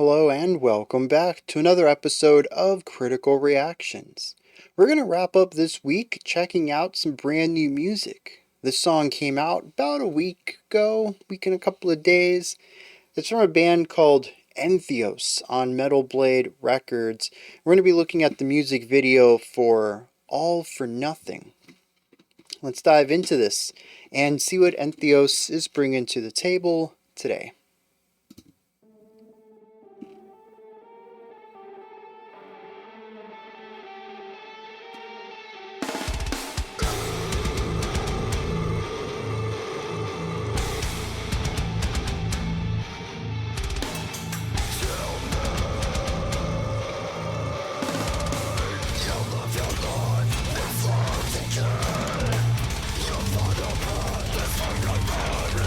Hello and welcome back to another episode of Critical Reactions. We're going to wrap up this week checking out some brand new music. This song came out about a week ago, week and a couple of days. It's from a band called Entheos on Metal Blade Records. We're going to be looking at the music video for All for Nothing. Let's dive into this and see what Entheos is bringing to the table today.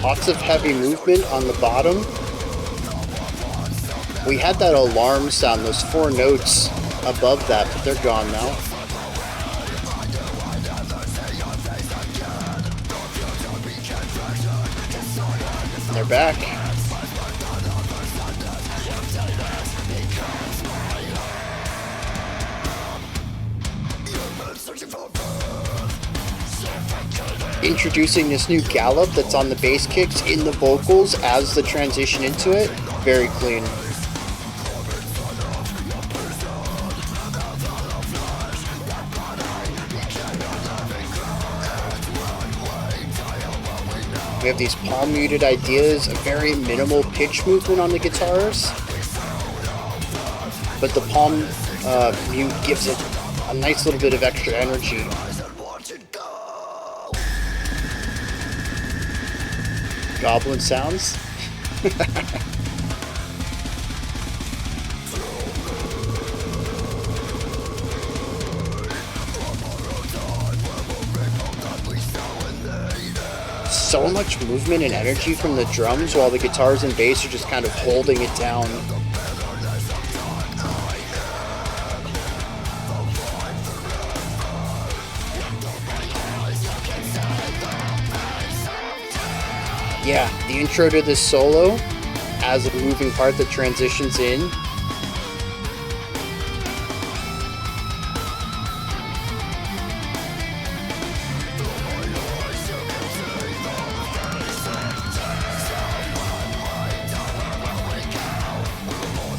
Lots of heavy movement on the bottom. We had that alarm sound, those 4 notes above that, but they're gone now. They're back. Introducing this new gallop that's on the bass kicks in the vocals as the transition into it. Very clean. We have these palm muted ideas, a very minimal pitch movement on the guitars, but the palm mute gives it a nice little bit of extra energy. Goblin sounds. So much movement and energy from the drums while the guitars and bass are just kind of holding it down. Yeah, the intro to this solo as a moving part that transitions in.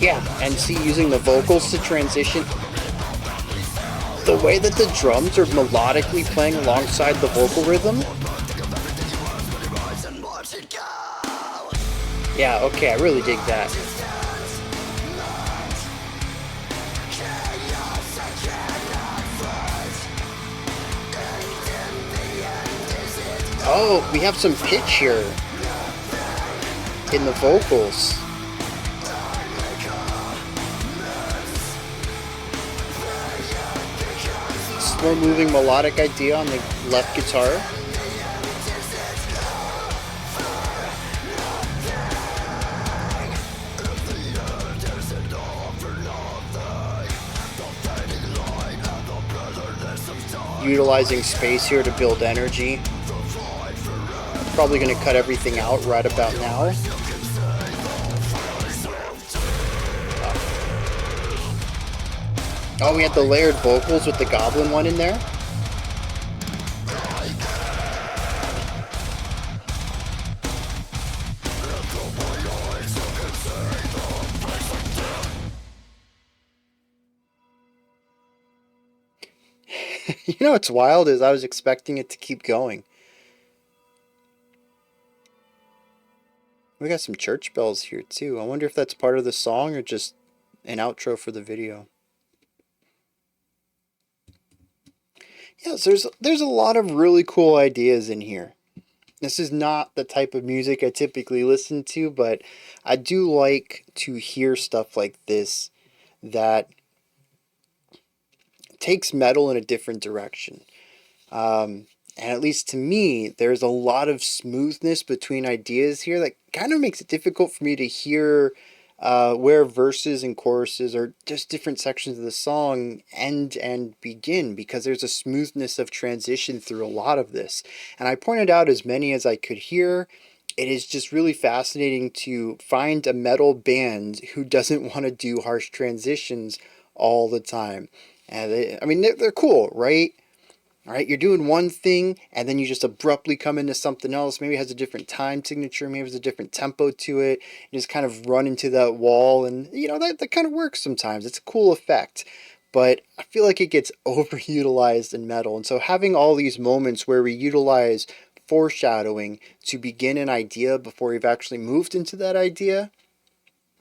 Yeah, and see, using the vocals to transition. The way that the drums are melodically playing alongside the vocal rhythm. Yeah, okay, I really dig that. Oh, we have some pitch here in the vocals. Slow moving melodic idea on the left guitar. Utilizing space here to build energy. Probably going to cut everything out right about now. Oh, we had the layered vocals with the goblin one in there. You know what's wild is I was expecting it to keep going. We got some church bells here too. I wonder if that's part of the song or just an outro for the video. Yes, there's a lot of really cool ideas in here. This is not the type of music I typically listen to, but I do like to hear stuff like this that takes metal in a different direction. And at least to me, there's a lot of smoothness between ideas here that kind of makes it difficult for me to hear where verses and choruses or just different sections of the song end and begin, because there's a smoothness of transition through a lot of this. And I pointed out as many as I could hear. it is just really fascinating to find a metal band who doesn't want to do harsh transitions all the time. And I mean, they're cool, right? All right, you're doing one thing and then you just abruptly come into something else. Maybe it has a different time signature, maybe it has a different tempo to it. You just kind of run into that wall, and that kind of works sometimes. It's a cool effect. But I feel like it gets overutilized in metal. And so having all these moments where we utilize foreshadowing to begin an idea before we've actually moved into that idea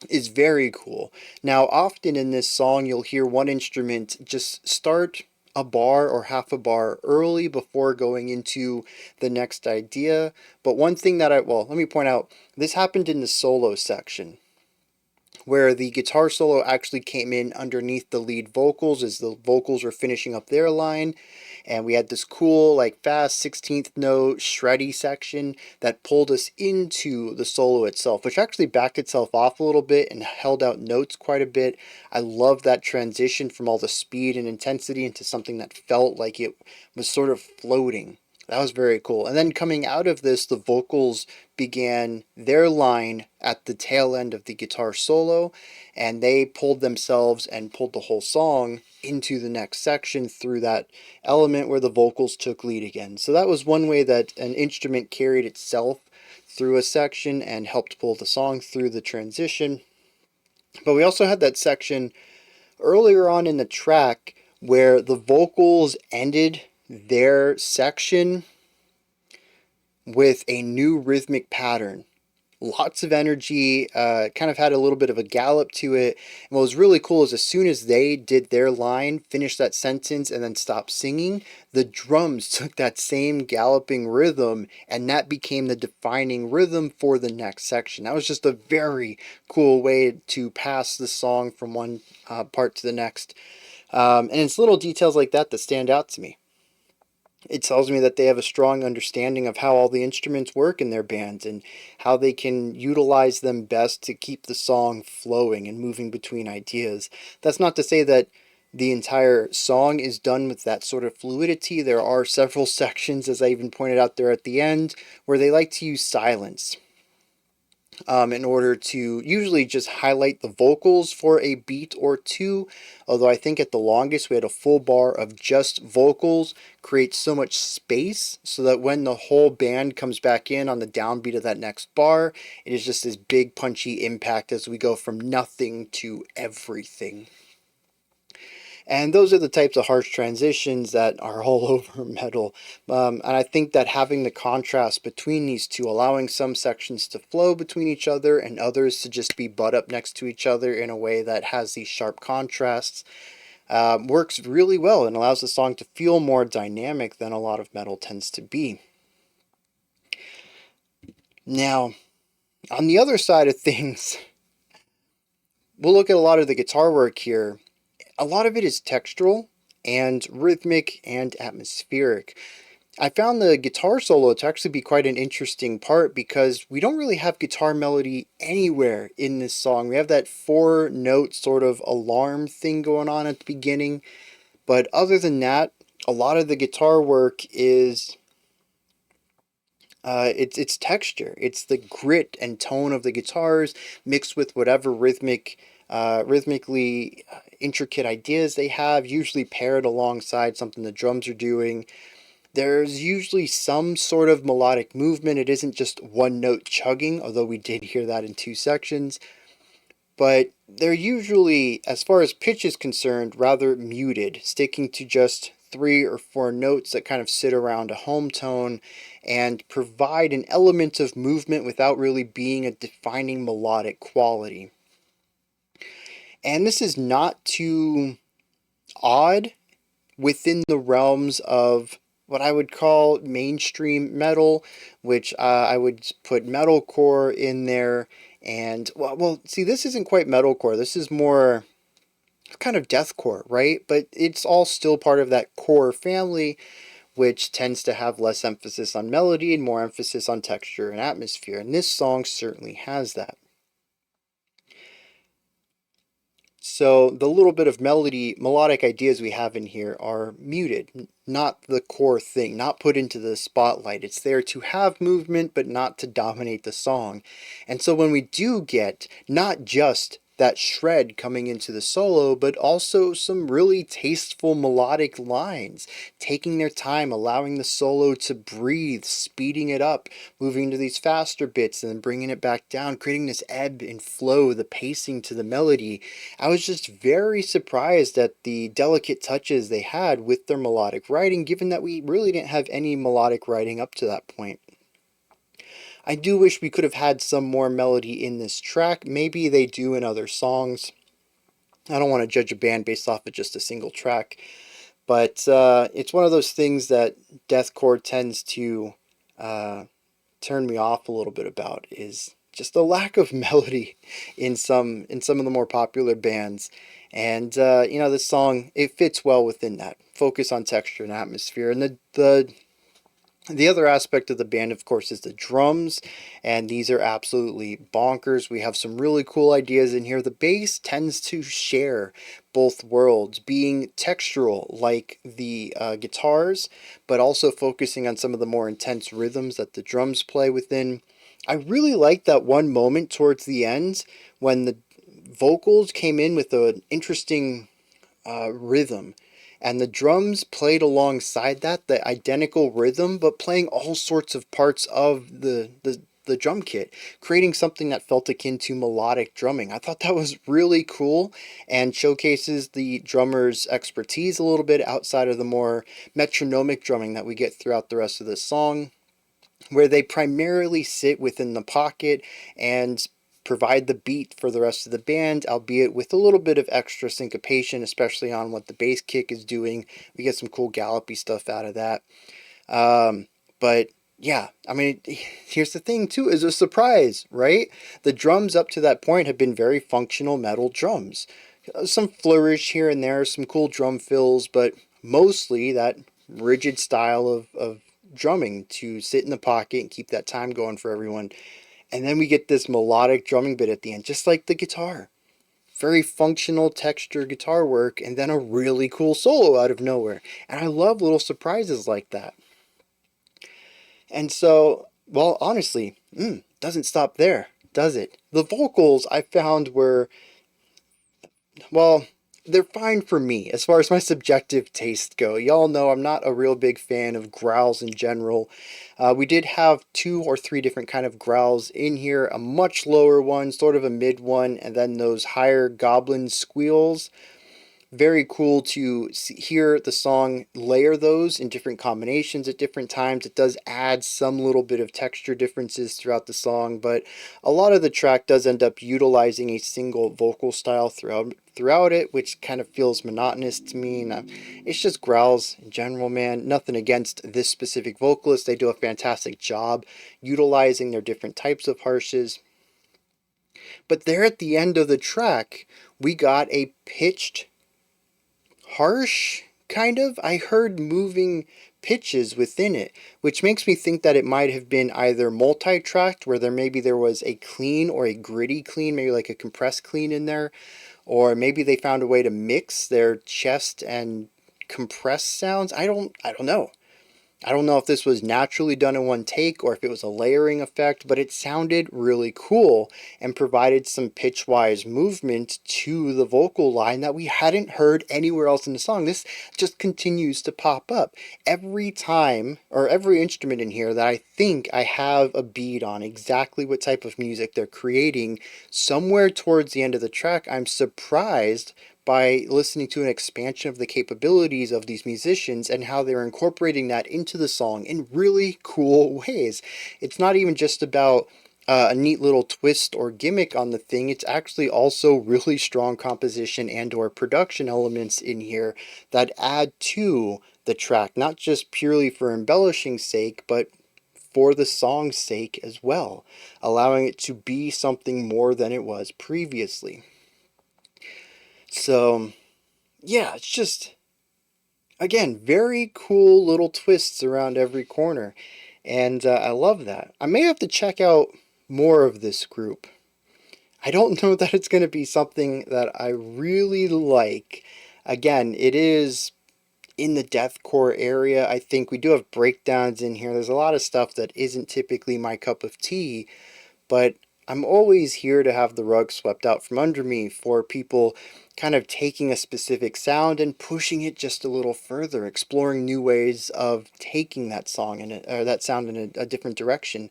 is very cool. Now, often in this song, you'll hear one instrument just start a bar or half a bar early before going into the next idea. But one thing that let me point out, this happened in the solo section, where the guitar solo actually came in underneath the lead vocals as the vocals were finishing up their line. And we had this cool, like, fast 16th note shreddy section that pulled us into the solo itself, which actually backed itself off a little bit and held out notes quite a bit. I love that transition from all the speed and intensity into something that felt like it was sort of floating. That was very cool. And then coming out of this, the vocals began their line at the tail end of the guitar solo, and they pulled themselves and pulled the whole song into the next section through that element where the vocals took lead again. So that was one way that an instrument carried itself through a section and helped pull the song through the transition. But we also had that section earlier on in the track where the vocals ended their section with a new rhythmic pattern. Lots of energy, kind of had a little bit of a gallop to it. And what was really cool is as soon as they did their line, finished that sentence, and then stopped singing, the drums took that same galloping rhythm, and that became the defining rhythm for the next section. That was just a very cool way to pass the song from one part to the next. And it's little details like that that stand out to me. It tells me that they have a strong understanding of how all the instruments work in their bands and how they can utilize them best to keep the song flowing and moving between ideas. That's not to say that the entire song is done with that sort of fluidity. There are several sections, as I even pointed out there at the end, where they like to use silence in order to usually just highlight the vocals for a beat or two. Although I think at the longest we had a full bar of just vocals, creates so much space so that when the whole band comes back in on the downbeat of that next bar, it is just this big punchy impact as we go from nothing to everything. And those are the types of harsh transitions that are all over metal. And I think that having the contrast between these two, allowing some sections to flow between each other and others to just be butt up next to each other in a way that has these sharp contrasts, works really well and allows the song to feel more dynamic than a lot of metal tends to be. Now, on the other side of things, we'll look at a lot of the guitar work here. A lot of it is textural and rhythmic and atmospheric. I found the guitar solo to actually be quite an interesting part because we don't really have guitar melody anywhere in this song. We have that 4-note sort of alarm thing going on at the beginning, but other than that, a lot of the guitar work is it's texture. It's the grit and tone of the guitars mixed with whatever rhythmically intricate ideas they have, usually paired alongside something the drums are doing. There's usually some sort of melodic movement. It isn't just one note chugging, although we did hear that in 2 sections. But they're usually, as far as pitch is concerned, rather muted, sticking to just 3 or 4 notes that kind of sit around a home tone and provide an element of movement without really being a defining melodic quality. And this is not too odd within the realms of what I would call mainstream metal, which I would put metalcore in there. And well, see, this isn't quite metalcore. This is more kind of deathcore, right? But it's all still part of that core family, which tends to have less emphasis on melody and more emphasis on texture and atmosphere. And this song certainly has that. So the little bit of melodic ideas we have in here are muted, not the core thing, not put into the spotlight. It's there to have movement, but not to dominate the song. And so when we do get not just that shred coming into the solo, but also some really tasteful melodic lines, taking their time, allowing the solo to breathe, speeding it up, moving to these faster bits and then bringing it back down, creating this ebb and flow, the pacing to the melody. I was just very surprised at the delicate touches they had with their melodic writing, given that we really didn't have any melodic writing up to that point. I do wish we could have had some more melody in this track. Maybe they do in other songs. I don't want to judge a band based off of just a single track, but it's one of those things that deathcore tends to turn me off a little bit about, is just the lack of melody in some of the more popular bands. And this song, it fits well within that focus on texture and atmosphere. And the other aspect of the band, of course, is the drums, and these are absolutely bonkers. We have some really cool ideas in here. The bass tends to share both worlds, being textural like the guitars, but also focusing on some of the more intense rhythms that the drums play within. I really like that one moment towards the end when the vocals came in with an interesting rhythm, and the drums played alongside that, the identical rhythm, but playing all sorts of parts of the drum kit, creating something that felt akin to melodic drumming. I thought that was really cool and showcases the drummer's expertise a little bit outside of the more metronomic drumming that we get throughout the rest of the song, where they primarily sit within the pocket and provide the beat for the rest of the band, albeit with a little bit of extra syncopation, especially on what the bass kick is doing. We get some cool gallopy stuff out of that. But yeah, I mean, here's the thing too, is a surprise, right? The drums up to that point have been very functional metal drums. Some flourish here and there, some cool drum fills, but mostly that rigid style of drumming to sit in the pocket and keep that time going for everyone. And then we get this melodic drumming bit at the end, just like the guitar. Very functional texture guitar work, and then a really cool solo out of nowhere. And I love little surprises like that. And so, well, honestly, doesn't stop there, does it? The vocals I found were, well, they're fine for me as far as my subjective taste go. Y'all know I'm not a real big fan of growls in general. We did have 2 or 3 different kind of growls in here, a much lower one, sort of a mid one, and then those higher goblin squeals. Very cool to hear the song layer those in different combinations at different times. It does add some little bit of texture differences throughout the song, but a lot of the track does end up utilizing a single vocal style throughout it, which kind of feels monotonous to me. And it's just growls in general, man. Nothing against this specific vocalist. They do a fantastic job utilizing their different types of harshes. But there at the end of the track, we got a pitched harsh, kind of. I heard moving pitches within it, which makes me think that it might have been either multi-tracked, where there was a clean or a gritty clean, maybe like a compressed clean in there, or maybe they found a way to mix their chest and compressed sounds. I don't know. I don't know if this was naturally done in one take or if it was a layering effect, but it sounded really cool and provided some pitch-wise movement to the vocal line that we hadn't heard anywhere else in the song. This just continues to pop up every time, or every instrument in here that I think I have a beat on exactly what type of music they're creating. Somewhere towards the end of the track, I'm surprised by listening to an expansion of the capabilities of these musicians and how they're incorporating that into the song in really cool ways. It's not even just about a neat little twist or gimmick on the thing. It's actually also really strong composition and or production elements in here that add to the track, not just purely for embellishing sake, but for the song's sake as well, allowing it to be something more than it was previously. So, yeah, it's just, again, very cool little twists around every corner. And I love that. I may have to check out more of this group. I don't know that it's going to be something that I really like. Again, it is in the deathcore area. I think we do have breakdowns in here. There's a lot of stuff that isn't typically my cup of tea, but I'm always here to have the rug swept out from under me for people kind of taking a specific sound and pushing it just a little further, exploring new ways of taking that song or that sound in a different direction.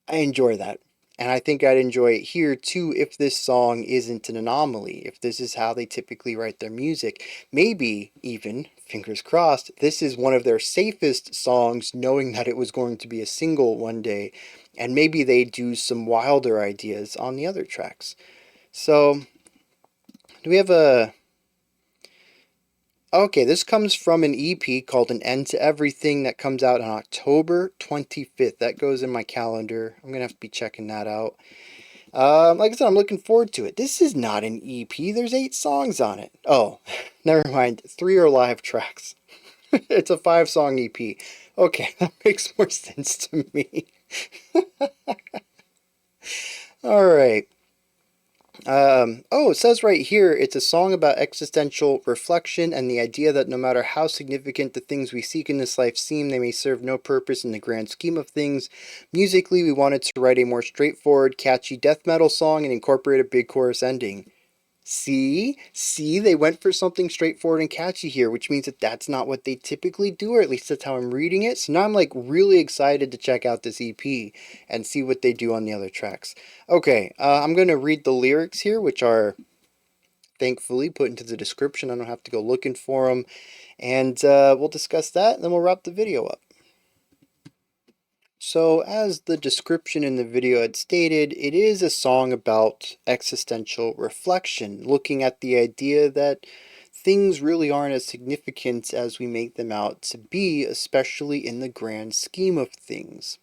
I enjoy that. And I think I'd enjoy it here too if this song isn't an anomaly, if this is how they typically write their music. Maybe even, fingers crossed, this is one of their safest songs, knowing that it was going to be a single one day, and maybe they do some wilder ideas on the other tracks. So, do we have a... Okay, this comes from an EP called An End to Everything that comes out on October 25th. That goes in my calendar. I'm going to have to be checking that out. Like I said, I'm looking forward to it. This is not an EP. There's 8 songs on it. Oh, never mind. 3 are live tracks. It's a 5-song EP. Okay, that makes more sense to me. All right. Oh, it says right here, it's a song about existential reflection and the idea that no matter how significant the things we seek in this life seem, they may serve no purpose in the grand scheme of things. Musically, we wanted to write a more straightforward, catchy death metal song and incorporate a big chorus ending. See, they went for something straightforward and catchy here, which means that that's not what they typically do, or at least that's how I'm reading it. So now I'm like really excited to check out this EP and see what they do on the other tracks. Okay, I'm going to read the lyrics here, which are thankfully put into the description. I don't have to go looking for them. And we'll discuss that, and then we'll wrap the video up. So, as the description in the video had stated, it is a song about existential reflection, looking at the idea that things really aren't as significant as we make them out to be, especially in the grand scheme of things.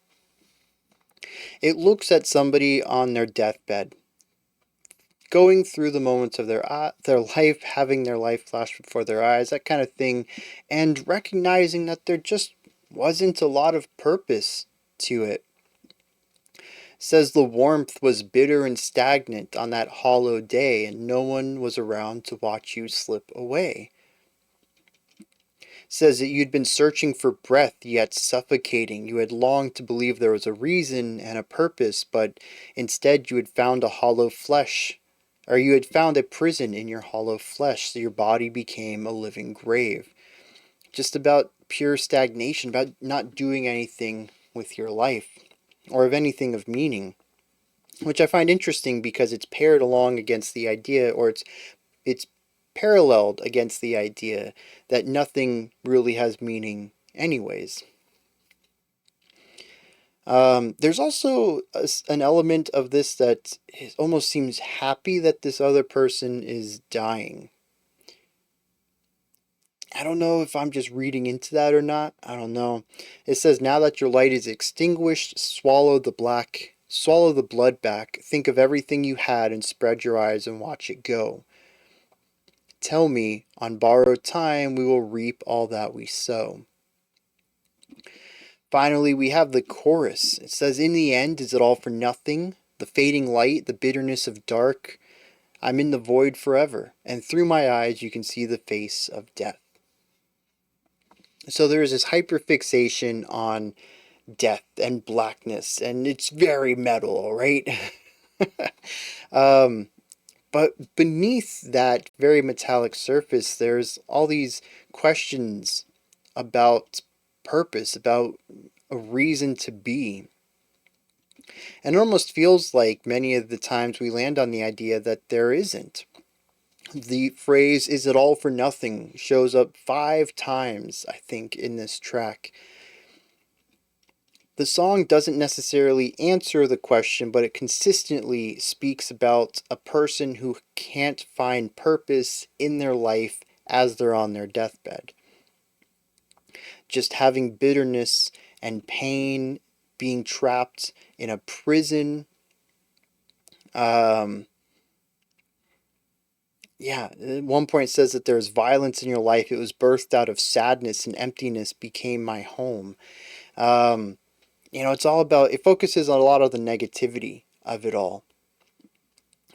It looks at somebody on their deathbed, going through the moments of their life, having their life flash before their eyes, that kind of thing, and recognizing that there just wasn't a lot of purpose to it. Says the warmth was bitter and stagnant on that hollow day, and no one was around to watch you slip away. Says that you'd been searching for breath, yet suffocating. You had longed to believe there was a reason and a purpose, but instead you had found a hollow flesh, or you had found a prison in your hollow flesh, so your body became a living grave. Just about pure stagnation, about not doing anything with your life, or of anything of meaning. Which I find interesting because it's paired along against the idea, or it's paralleled against the idea that nothing really has meaning anyways. There's also an element of this that almost seems happy that this other person is dying. I don't know if I'm just reading into that or not. I don't know. It says, now that your light is extinguished, swallow the blood back, think of everything you had and spread your eyes and watch it go. Tell me, on borrowed time, we will reap all that we sow. Finally, we have the chorus. It says, in the end, is it all for nothing? The fading light, the bitterness of dark. I'm in the void forever, and through my eyes you can see the face of death. So there is this hyperfixation on death and blackness, and it's very metal, right? But beneath that very metallic surface, there's all these questions about purpose, about a reason to be. And it almost feels like many of the times we land on the idea that there isn't. The phrase, is it all for nothing, shows up 5 times, I think, in this track. The song doesn't necessarily answer the question, but it consistently speaks about a person who can't find purpose in their life as they're on their deathbed. Just having bitterness and pain, being trapped in a prison. At one point it says that there's violence in your life. It was birthed out of sadness, and emptiness became my home. It's all about, it focuses on a lot of the negativity of it all.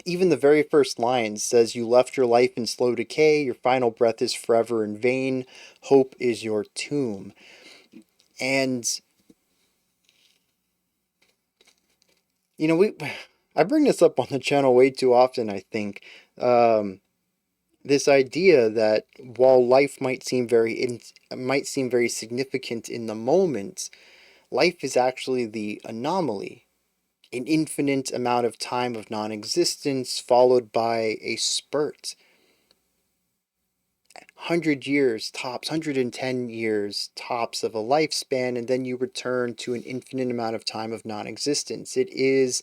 Even the very first line says, "You left your life in slow decay, your final breath is forever in vain, hope is your tomb." And, we I bring this up on the channel way too often, I think. Um, this idea that while life might seem very significant in the moment, life is actually the anomaly. An infinite amount of time of non-existence followed by a spurt. 100 years tops, 110 years tops of a lifespan, and then you return to an infinite amount of time of non-existence. It is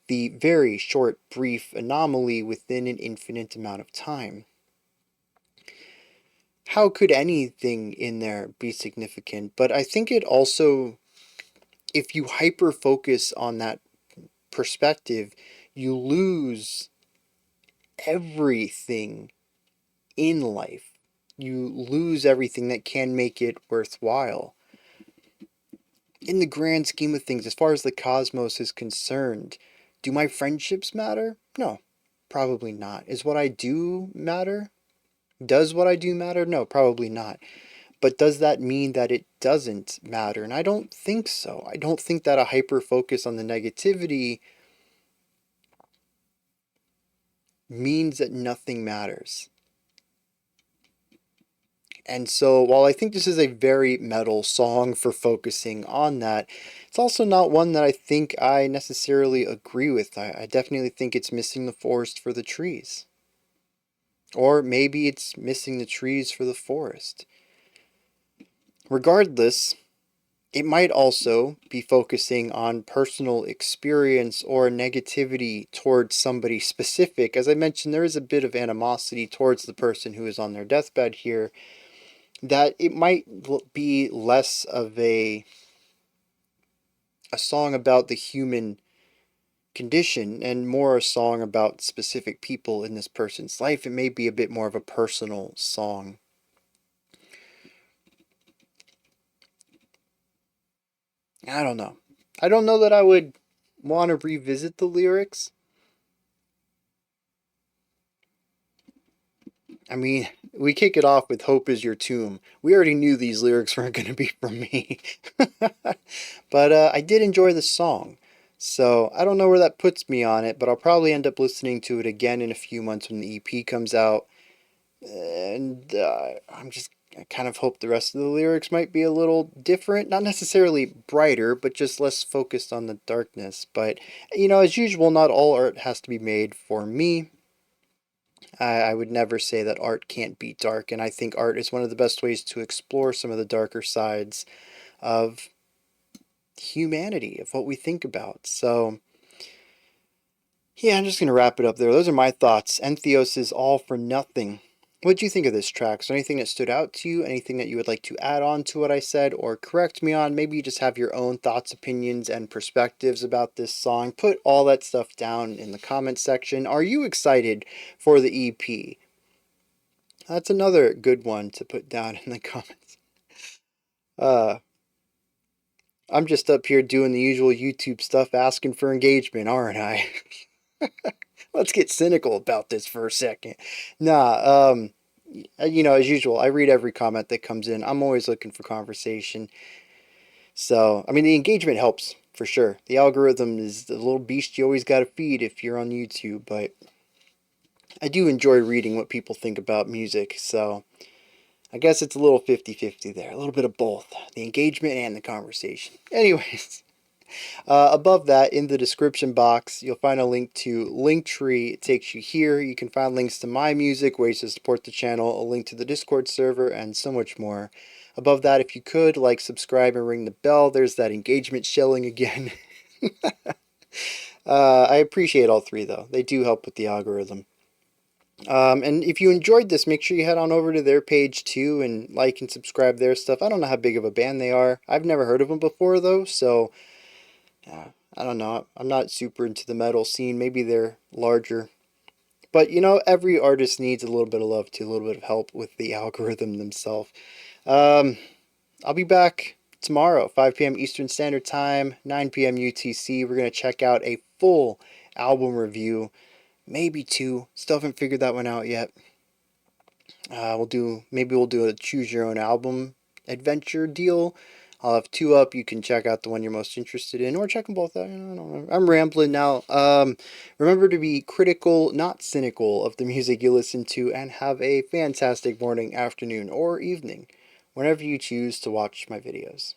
the very short, brief anomaly within an infinite amount of time. How could anything in there be significant? But I think it also, if you hyper focus on that perspective, you lose everything in life. You lose everything that can make it worthwhile. In the grand scheme of things, as far as the cosmos is concerned, do my friendships matter? No, probably not. Is what I do matter? Does what I do matter? No, probably not. But does that mean that it doesn't matter? And I don't think so. I don't think that a hyper focus on the negativity means that nothing matters. And so, while I think this is a very metal song for focusing on that, it's also not one that I think I necessarily agree with. I definitely think it's missing the forest for the trees. Or maybe it's missing the trees for the forest. Regardless, it might also be focusing on personal experience or negativity towards somebody specific. As I mentioned, there is a bit of animosity towards the person who is on their deathbed here, that it might be less of a song about the human condition and more a song about specific people in this person's life. It may be a bit more of a personal song. I don't know. I don't know that I would want to revisit the lyrics. I mean, we kick it off with "Hope is your tomb." We already knew these lyrics weren't going to be from me. But I did enjoy the song. So I don't know where that puts me on it, but I'll probably end up listening to it again in a few months when the EP comes out. And I kind of hope the rest of the lyrics might be a little different. Not necessarily brighter, but just less focused on the darkness. But, as usual, not all art has to be made for me. I would never say that art can't be dark, and I think art is one of the best ways to explore some of the darker sides of humanity, of what we think about. So, yeah, I'm just going to wrap it up there. Those are my thoughts. Entheos is All for Nothing. What do you think of this track? Is there anything that stood out to you? Anything that you would like to add on to what I said or correct me on? Maybe you just have your own thoughts, opinions, and perspectives about this song. Put all that stuff down in the comments section. Are you excited for the EP? That's another good one to put down in the comments. Uh, I'm just up here doing the usual YouTube stuff, asking for engagement, aren't I? Let's get cynical about this for a second. Nah, as usual, I read every comment that comes in. I'm always looking for conversation. So, I mean, the engagement helps for sure. The algorithm is the little beast you always got to feed if you're on YouTube, but I do enjoy reading what people think about music. So, I guess it's a little 50-50 there. A little bit of both. The engagement and the conversation. Anyways. Above that, in the description box, you'll find a link to Linktree. It takes you here. You can find links to my music, ways to support the channel, a link to the Discord server, and so much more. Above that, if you could, like, subscribe, and ring the bell. There's that engagement shelling again. I appreciate all three, though. They do help with the algorithm. And if you enjoyed this, make sure you head on over to their page too and like and subscribe their stuff. I don't know how big of a band they are. I've never heard of them before, though, so I don't know. I'm not super into the metal scene. Maybe they're larger. But, every artist needs a little bit of love too, a little bit of help with the algorithm themselves. Um, I'll be back tomorrow, 5 p.m. Eastern Standard Time, 9 p.m. UTC. We're going to check out a full album review maybe 2. Still haven't figured that one out yet. Maybe we'll do a choose your own album adventure deal. I'll have 2 up. You can check out the one you're most interested in, or check them both out. I don't know. I'm rambling now. Remember to be critical, not cynical, of the music you listen to, and have a fantastic morning, afternoon, or evening, whenever you choose to watch my videos.